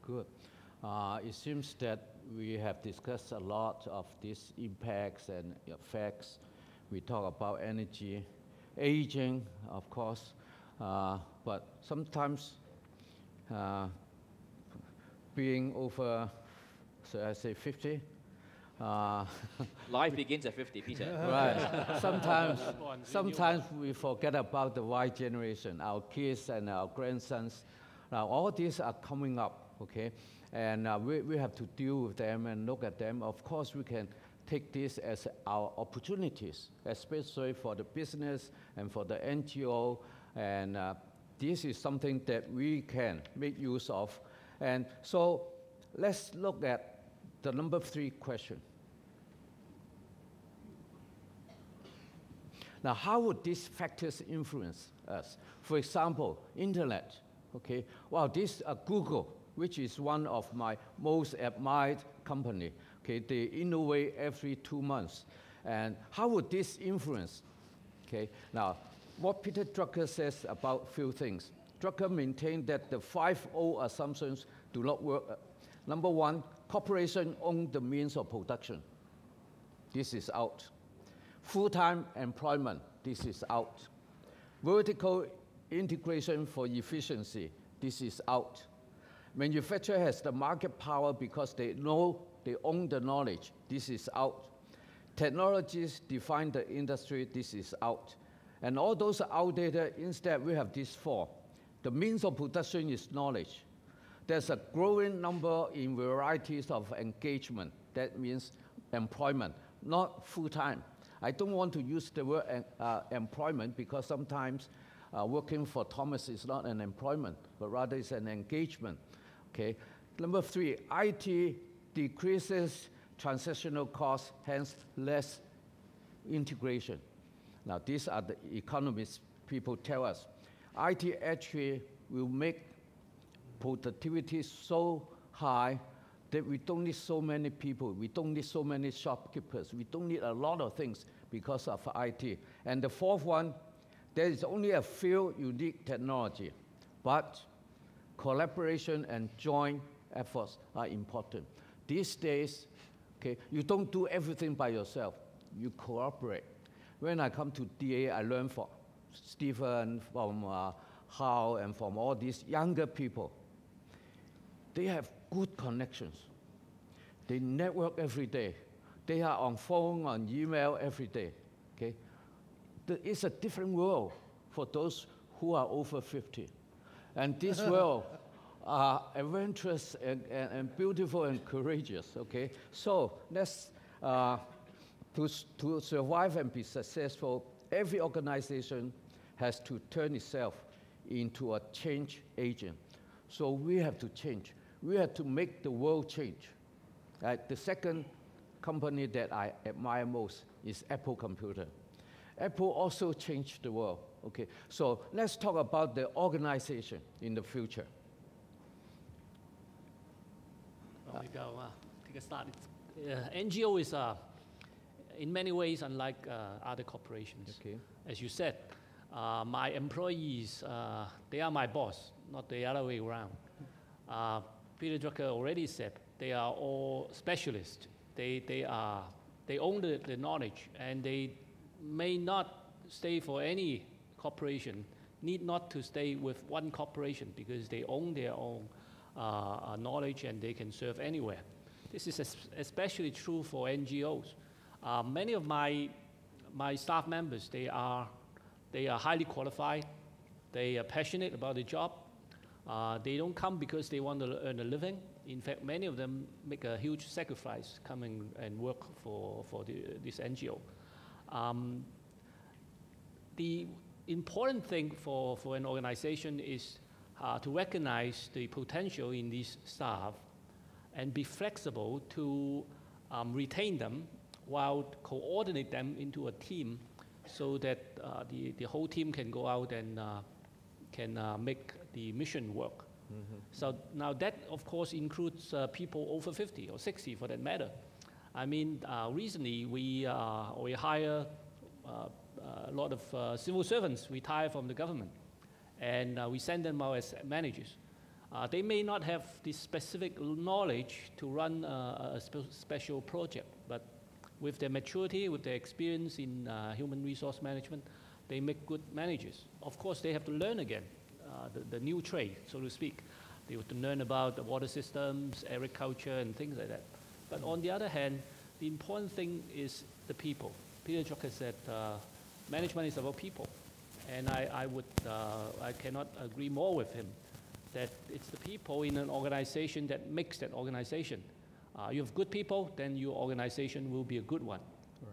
Good. It seems that we have discussed a lot of these impacts and effects. We talk about energy, aging, of course, but sometimes being over, so I say 50. Life begins at 50, Peter. Right. Sometimes we forget about the Y generation, our kids and our grandsons. Now, all these are coming up, okay? And we have to deal with them and look at them. Of course, we can take this as our opportunities, especially for the business and for the NGO. And this is something that we can make use of. And so let's look at the number 3 question. Now, how would these factors influence us? For example, internet, okay? Well, this Google, which is one of my most admired company, okay? They innovate every 2 months. And how would this influence? Okay, now, what Peter Drucker says about few things. Drucker maintained that the 5 O assumptions do not work. Number 1, corporations own the means of production. This is out. Full-time employment, this is out. Vertical integration for efficiency, this is out. Manufacturer has the market power because they know they own the knowledge, this is out. Technologies define the industry, this is out. And all those are outdated. Instead, we have these 4. The means of production is knowledge. There's a growing number in varieties of engagement. That means employment, not full-time. I don't want to use the word employment because sometimes working for Thomas is not an employment, but rather it's an engagement. Okay. Number 3, IT decreases transactional costs, hence less integration. Now, these are the economists people tell us. IT actually will make productivity so high that we don't need so many people, we don't need so many shopkeepers, we don't need a lot of things because of IT. And the 4th one, there is only a few unique technology, but collaboration and joint efforts are important. These days, okay, you don't do everything by yourself, you cooperate. When I come to DA, I learn from Stephen, from Hao, and from all these younger people. They have good connections. They network every day. They are on phone, on email every day. Okay? It's a different world for those who are over 50. And this world are adventurous and beautiful and courageous. Okay? So let's, to survive and be successful, every organization has to turn itself into a change agent. So we have to change. We have to make the world change. The second company that I admire most is Apple Computer. Apple also changed the world. Okay, so let's talk about the organization in the future. Maybe I'll take a start. NGO is, in many ways, unlike other corporations. Okay. As you said, my employees, they are my boss, not the other way around. Peter Drucker already said they are all specialists. They own the knowledge, and they may not stay for any corporation, need not to stay with one corporation because they own their own knowledge and they can serve anywhere. This is especially true for NGOs. Many of my staff members, they are highly qualified. They are passionate about the job. They don't come because they want to earn a living. In fact, many of them make a huge sacrifice coming and work for this NGO. The important thing for an organization is to recognize the potential in these staff and be flexible to retain them while coordinate them into a team so that the whole team can go out and can make the mission work. Mm-hmm. So now that, of course, includes people over 50 or 60 for that matter. I mean, recently we hire a lot of civil servants retire from the government, and we send them out as managers. They may not have the specific knowledge to run a special project, but with their maturity, with their experience in human resource management, they make good managers. Of course, they have to learn again, the new trade, so to speak. They have to learn about the water systems, agriculture, and things like that. But on the other hand, the important thing is the people. Peter Drucker said, management is about people. And I cannot agree more with him, that it's the people in an organization that makes that organization. You have good people, then your organization will be a good one. Right.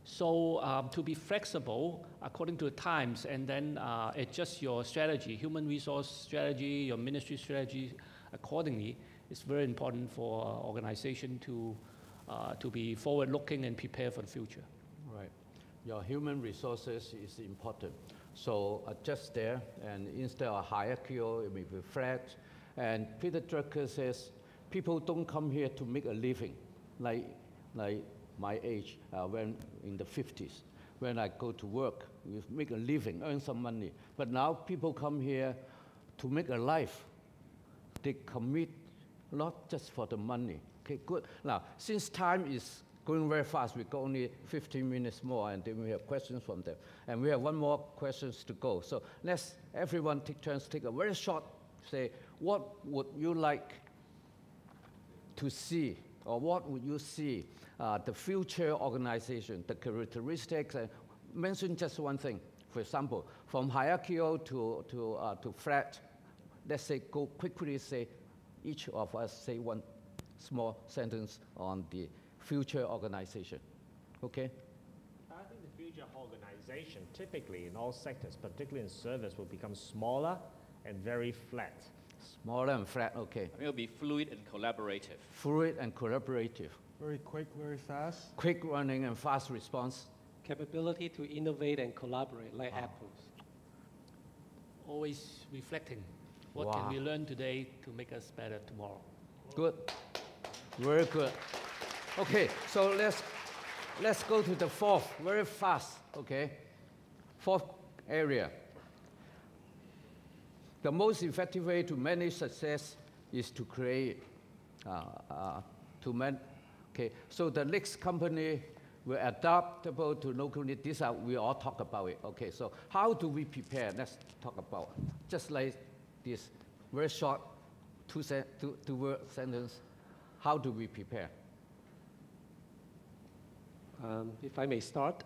So to be flexible according to the times and then adjust your strategy, human resource strategy, your ministry strategy accordingly is very important for organization to be forward-looking and prepare for the future. Right. Your human resources is important. So adjust there, and instead of hierarchical, it may be flat. And Peter Drucker says, people don't come here to make a living, like my age, when in the 50s. When I go to work, we make a living, earn some money. But now people come here to make a life. They commit not just for the money. Okay, good. Now, since time is going very fast, we've got only 15 minutes more, and then we have questions from them. And we have one more questions to go. So let's everyone take turns, take a very short, say, what would you like to see, or what would you see the future organization, the characteristics, and mention just one thing. For example, from hierarchical to flat, let's say, go quickly say, each of us say one small sentence on the future organization, okay? I think the future organization, typically in all sectors, particularly in service, will become smaller and very flat. Smaller and flat, okay. It will be fluid and collaborative. Fluid and collaborative. Very quick, very fast. Quick running and fast response. Capability to innovate and collaborate, like Apple's. Always reflecting. What can we learn today to make us better tomorrow? Good. Very good. Okay, so let's go to the fourth, very fast, okay? Fourth area. The most effective way to manage success is to create, okay? So the next company will adaptable to local needs. These are, we all talk about it, okay? So how do we prepare? Let's talk about, just like this, very short, two-word sentence. How do we prepare? If I may start,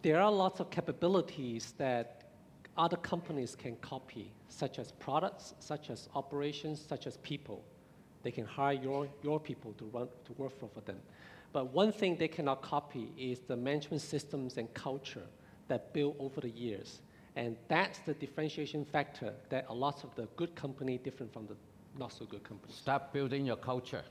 there are lots of capabilities that other companies can copy, such as products, such as operations, such as people. They can hire your people to work for them. But one thing they cannot copy is the management systems and culture that built over the years. And that's the differentiation factor that a lot of the good company different from the not so good companies. Start building your culture.